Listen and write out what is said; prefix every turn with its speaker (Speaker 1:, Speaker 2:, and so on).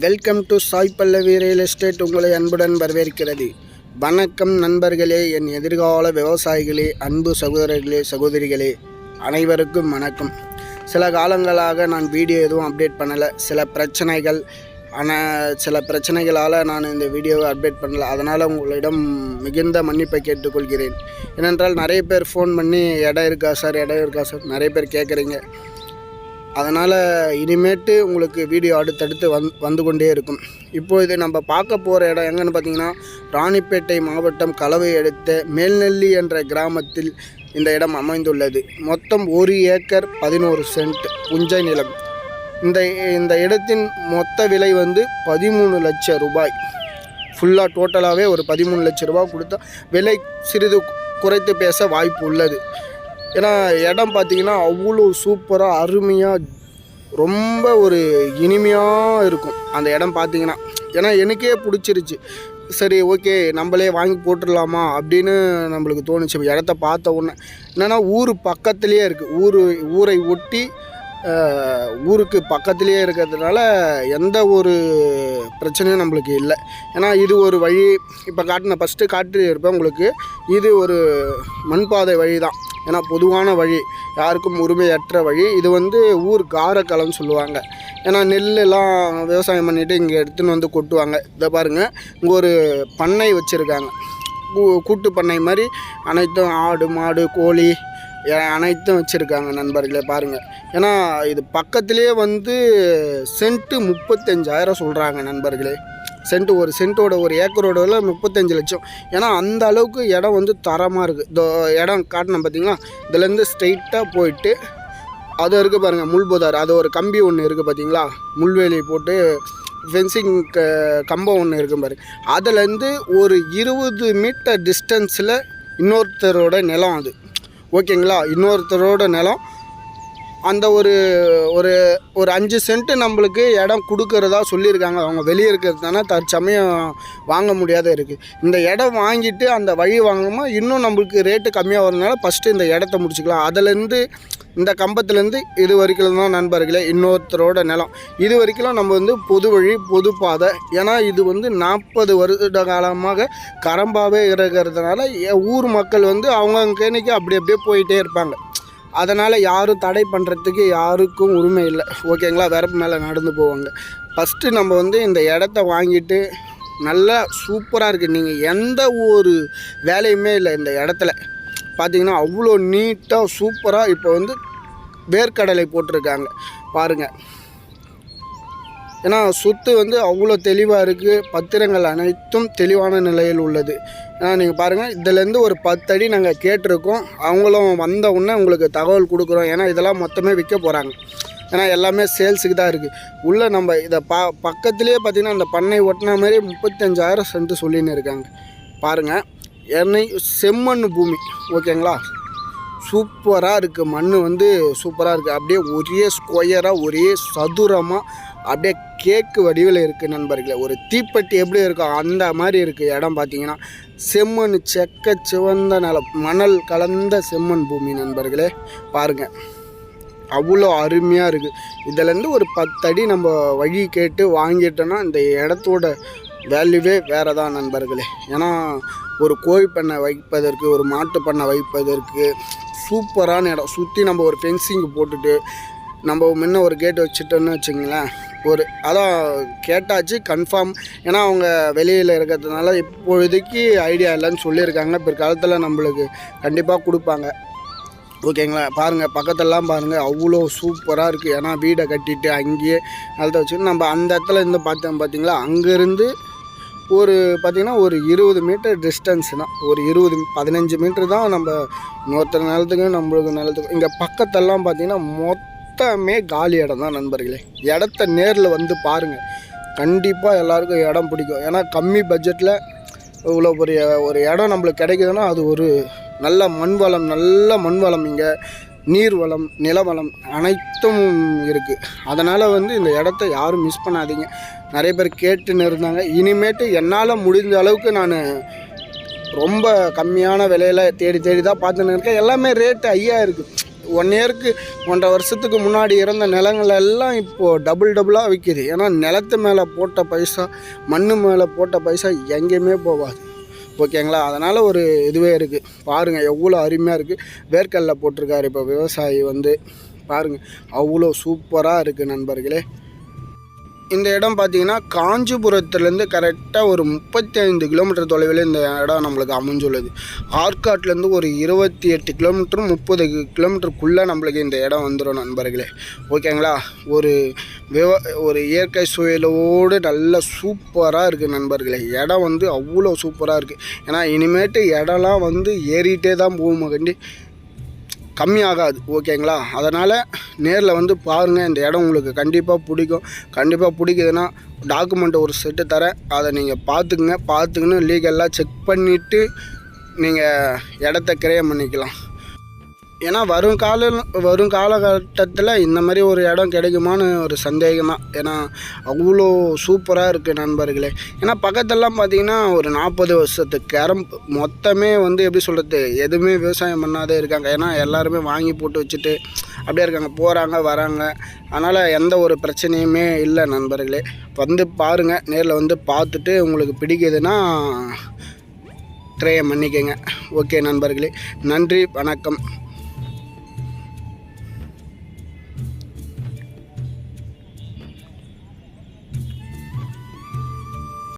Speaker 1: Welcome to Sai Pallavi real estate உங்களை அன்புடன் வரவேற்கிறது. வணக்கம் நண்பர்களே, என் எதிர்கால விவசாயிகளே, அன்பு சகோதரர்களே, சகோதரிகளே, அனைவருக்கும் வணக்கம். சில காலங்களாக நான் வீடியோ எதுவும் அப்டேட் பண்ணலை. சில பிரச்சனைகளால் நான் இந்த வீடியோவை அப்டேட் பண்ணலை. அதனால் உங்களிடம் மிகுந்த மன்னிப்பை கேட்டுக்கொள்கிறேன். ஏனென்றால் நிறைய பேர் ஃபோன் பண்ணி இடம் இருக்கா சார் நிறைய பேர் கேட்குறீங்க. அதனால் இனிமேட்டு உங்களுக்கு வீடியோ அடுத்தடுத்து வந்து கொண்டே இருக்கும். இப்போது நம்ம பார்க்க போகிற இடம் எங்கன்னு பார்த்தீங்கன்னா, ராணிப்பேட்டை மாவட்டம் கலவை அடுத்த மேல்நெல்லி என்ற கிராமத்தில் இந்த இடம் அமைந்துள்ளது. மொத்தம் 1 ஏக்கர் 11 சென்ட் புஞ்சை நிலம். இந்த இடத்தின் மொத்த விலை 13 லட்சம் ரூபாய். ஃபுல்லாக டோட்டலாகவே ஒரு 13 லட்சம் ரூபாய் கொடுத்தா விலை சிறிது குறைத்து பேச வாய்ப்பு உள்ளது. ஏன்னா இடம் பார்த்திங்கன்னா அவ்வளோ சூப்பராக அருமையாக ரொம்ப ஒரு இனிமையாக இருக்கும் அந்த இடம் பார்த்திங்கன்னா. ஏன்னா எனக்கே பிடிச்சிருச்சு. சரி, ஓகே, நம்மளே வாங்கி போட்டுடலாமா அப்படின்னு நம்மளுக்கு தோணுச்சு. இடத்த பார்த்த உடனே என்னென்னா, ஊர் பக்கத்துலேயே இருக்குது. ஊரை ஒட்டி ஊருக்கு பக்கத்துலேயே இருக்கிறதுனால எந்த ஒரு பிரச்சனையும் நம்மளுக்கு இல்லை. ஏன்னா இது ஒரு வழி, இப்போ ஃபஸ்ட்டு காட்டியிருப்பேன் உங்களுக்கு. இது ஒரு மண்பாதை வழி தான். ஏன்னா பொதுவான வழி, யாருக்கும் உரிமையற்ற வழி. இது ஊர் காரக்களம்னு சொல்லுவாங்க. ஏன்னா நெல்லெல்லாம் விவசாயம் பண்ணிவிட்டு இங்கே எடுத்துன்னு கொட்டுவாங்க. இதை பாருங்கள், இங்கே ஒரு பண்ணை வச்சுருக்காங்க. கூட்டு பண்ணை மாதிரி அனைத்தும் ஆடு மாடு கோழி அனைத்தும் வச்சுருக்காங்க நண்பர்களே, பாருங்கள். ஏன்னா இது பக்கத்துலேயே சென்ட்டு 35,000 சொல்கிறாங்க நண்பர்களே. ஒரு சென்ட்டோட ஒரு ஏக்கரோட 35 லட்சம். ஏன்னா அந்த அளவுக்கு இடம் தரமாக இருக்குது. இந்த இடம் காட்டினேன் பார்த்தீங்களா, இதுலேருந்து ஸ்ட்ரெயிட்டாக போயிட்டு அது இருக்குது பாருங்கள், முள்புதார். அது ஒரு கம்பி ஒன்று இருக்குது பார்த்தீங்களா, முள்வேலி போட்டு ஃபென்சிங் கம்பம் ஒன்று இருக்கும் பாரு. அதுலேருந்து ஒரு 20 மீட்டர் டிஸ்டன்ஸில் இன்னொருத்தரோட நிலம். அது ஓகேங்களா, இன்னொருத்தரோட நிலம். அந்த ஒரு ஒரு ஒரு 5 சென்ட்டு நம்மளுக்கு இடம் கொடுக்கறதா சொல்லியிருக்காங்க. அவங்க வெளியே இருக்கிறதுனால தற்சமயம் வாங்க முடியாத இருக்குது. இந்த இடம் வாங்கிட்டு அந்த வழி வாங்கணுமா, இன்னும் நம்மளுக்கு ரேட்டு கம்மியாக வரதுனால ஃபஸ்ட்டு இந்த இடத்த முடிச்சுக்கலாம். அதிலேருந்து இந்த கம்பத்துலேருந்து இது வரைக்கும் தான் நண்பர்களே இன்னொருத்தரோட நிலம். இது வரைக்கும் நம்ம பொது வழி பொது பாதை. ஏன்னா இது 40 வருட காலமாக கரம்பாகவே இருக்கிறதுனால ஊர் மக்கள் அவங்க கேணிக்கு அப்படி அப்படியே போயிட்டே இருப்பாங்க. அதனால் யாரும் தடை பண்ணுறதுக்கு யாருக்கும் உரிமை இல்லை. ஓகேங்களா, வரப்பு மேலே நடந்து போவாங்க. ஃபஸ்ட்டு நம்ம இந்த இடத்த வாங்கிட்டு நல்லா சூப்பராக இருக்குது. நீங்கள் எந்த ஒரு வேலையுமே இல்லை இந்த இடத்துல பார்த்திங்கன்னா, அவ்வளோ நீட்டாக சூப்பராக. இப்போ வேர்க்கடலை போட்டிருக்காங்க பாருங்கள். ஏன்னா சொத்து அவ்வளோ தெளிவாக இருக்குது. பத்திரங்கள் அனைத்தும் தெளிவான நிலையில் உள்ளது. ஏன்னா நீங்கள் பாருங்கள், இதிலேருந்து ஒரு 10 அடி நாங்கள் கேட்டிருக்கோம். அவங்களும் வந்த உடனே உங்களுக்கு தகவல் கொடுக்குறோம். ஏன்னா இதெல்லாம் மொத்தமே விற்க போகிறாங்க. ஏன்னா எல்லாமே சேல்ஸுக்கு தான் இருக்குது. உள்ளே நம்ம இதை பக்கத்துலேயே பார்த்திங்கன்னா அந்த பண்ணை ஒட்டின மாதிரி 35,000 சென்ட்டு சொல்லின்னு இருக்காங்க பாருங்கள். செம்மண் பூமி. ஓகேங்களா, சூப்பராக இருக்குது. மண் சூப்பராக இருக்குது. அப்படியே ஒரே ஸ்கொயராக ஒரே சதுரமாக அப்படியே கேக்கு வடிவில் இருக்குது நண்பர்களே. ஒரு தீப்பெட்டி எப்படி இருக்கும் அந்த மாதிரி இருக்குது இடம். பார்த்திங்கன்னா செம்மண், சிவந்த நிலம், மணல் கலந்த செம்மண் பூமி நண்பர்களே. பாருங்கள், அவ்வளோ அருமையாக இருக்குது. இதிலேருந்து ஒரு 10 அடி நம்ம வழி கேட்டு வாங்கிட்டோன்னா இந்த இடத்தோட வேல்யூவே வேறு தான் நண்பர்களே. ஏன்னா ஒரு கோழி பண்ணை வைப்பதற்கு, ஒரு மாட்டு பண்ணை வைப்பதற்கு சூப்பரான இடம். சுற்றி நம்ம ஒரு ஃபென்சிங் போட்டுட்டு நம்ம முன்ன ஒரு கேட் வச்சுட்டோன்னு வச்சுங்களேன். அதான் கேட்டாச்சு கன்ஃபார்ம். ஏன்னா அவங்க வெளியில் இருக்கிறதுனால இப்பொழுதைக்கு ஐடியா இல்லைன்னு சொல்லியிருக்காங்க. பிற்காலத்தில் நம்மளுக்கு கண்டிப்பாக கொடுப்பாங்க. ஓகேங்களா, பாருங்கள், பக்கத்துலலாம் பாருங்கள், அவ்வளோ சூப்பராக இருக்குது. ஏன்னா வீடை கட்டிட்டு அங்கேயே நிலத்தை வச்சு நம்ம அந்த இடத்துல இருந்து பார்த்தோம் பார்த்தீங்களா, அங்கேருந்து பார்த்திங்கன்னா ஒரு 20 மீட்டர் டிஸ்டன்ஸ் தான். ஒரு 15 மீட்டர் தான் நம்ம இன்னொருத்தர் நிலத்துக்கும் நம்மளுக்கு நிலத்துக்கும். இங்கே பக்கத்தெல்லாம் பார்த்திங்கன்னா மொத்தமே காலி இடம் தான் நண்பர்களே. இடத்த நேரில் பாருங்கள், கண்டிப்பாக எல்லாருக்கும் இடம் பிடிக்கும். ஏன்னா கம்மி பட்ஜெட்டில் இவ்வளோ பெரிய ஒரு இடம் நம்மளுக்கு கிடைக்குதுன்னா அது ஒரு நல்ல மண் வளம் இங்கே நீர் வளம், நிலவளம் அனைத்தும் இருக்குது. அதனால் இந்த இடத்த யாரும் மிஸ் பண்ணாதீங்க. நிறைய பேர் கேட்டுன்னு இருந்தாங்க. இனிமேட்டு என்னால் முடிஞ்ச அளவுக்கு நான் ரொம்ப கம்மியான விலையில் தேடி தான் பார்த்துன்னு இருக்கேன். எல்லாமே ரேட்டு ஹையாக இருக்குது. 1 இயருக்கு 1.5 வருஷத்துக்கு முன்னாடி இருந்த நிலங்கள் எல்லாம் இப்போது டபுளாக விற்கிது. ஏன்னா நிலத்து மேலே போட்ட பைசா, மண் மேலே போட்ட பைசா எங்கேயுமே போகாது. ஓகேங்களா? அதனால் ஒரு இதுவே இருக்குது. பாருங்கள் எவ்வளோ அருமையாக இருக்குது. வேர்க்கடலை போட்டிருக்காரு இப்போ விவசாயி வந்து. பாருங்கள் அவ்வளோ சூப்பராக இருக்குது நண்பர்களே. இந்த இடம் பார்த்திங்கன்னா காஞ்சிபுரத்துலேருந்து கரெக்டாக ஒரு 35 கிலோமீட்டர் தொலைவில் இந்த இடம் நம்மளுக்கு அமைஞ்சுள்ளது. ஆற்காட்லேருந்து ஒரு 28 கிலோமீட்டர் 30 கிலோமீட்டருக்குள்ளே நம்மளுக்கு இந்த இடம் வந்துடும் நண்பர்களே. ஓகேங்களா? ஒரு இயற்கை சூழலோடு நல்ல சூப்பராக இருக்குது நண்பர்களே. இடம் வந்து அவ்வளோ சூப்பராக இருக்குது. ஏன்னா இனிமேட்டு இடம்லாம் வந்து ஏறிட்டே தான் போகுமா, கம்மியாகாது. ஓகேங்களா? அதனால் நேரில் வந்து பாருங்கள். இந்த இடம் உங்களுக்கு கண்டிப்பாக பிடிக்கும். கண்டிப்பாக பிடிக்குதுன்னா டாக்குமெண்ட் ஒரு செட்டு தரேன், அதை நீங்கள் பார்த்துக்குன்னு லீகலாக செக் பண்ணிவிட்டு நீங்கள் இடத்த கிரயம் பண்ணிக்கலாம். ஏன்னா வரும் காலகட்டத்தில் இந்த மாதிரி ஒரு இடம் கிடைக்குமான்னு ஒரு சந்தேகம் தான். ஏன்னா அவ்வளோ சூப்பராக இருக்குது நண்பர்களே. ஏன்னா பக்கத்துலலாம் பார்த்திங்கன்னா ஒரு 40 வருஷத்துக்கு மொத்தமே வந்து எப்படி சொல்கிறது, எதுவுமே விவசாயம் பண்ணாதே இருக்காங்க. ஏன்னா எல்லாருமே வாங்கி போட்டு வச்சுட்டு அப்படியே இருக்காங்க, போகிறாங்க வராங்க. அதனால் எந்த ஒரு பிரச்சனையுமே இல்லை நண்பர்களே. வந்து பாருங்கள், நேரில் வந்து பார்த்துட்டு உங்களுக்கு பிடிக்குதுன்னா கிரயம் பண்ணிக்கங்க. ஓகே நண்பர்களே, நன்றி, வணக்கம்.